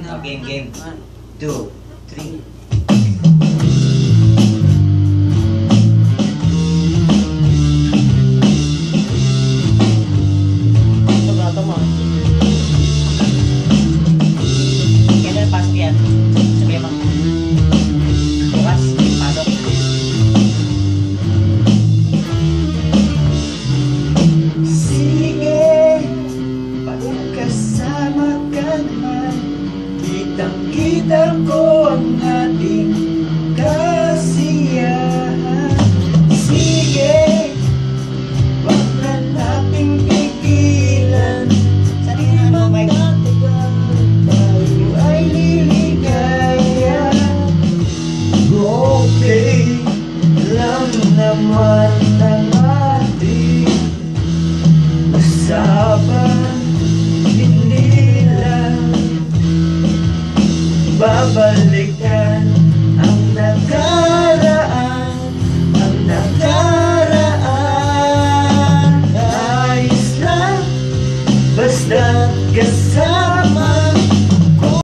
Game. 2, 3. Kailan pasok yan? Sabi mo. Bukas, pasok. Sige, pagkasama ka naman, kitang-kita ko ang ating kasiyahan. Sige, wag na nating pigilan. Sabi nga ano, Mike? Tayo ay liligaya. Okay lang naman ang ating usapan. Hindi lang babalikan ang nakaraan. Ang nakaraan ayos lang, basta't kasama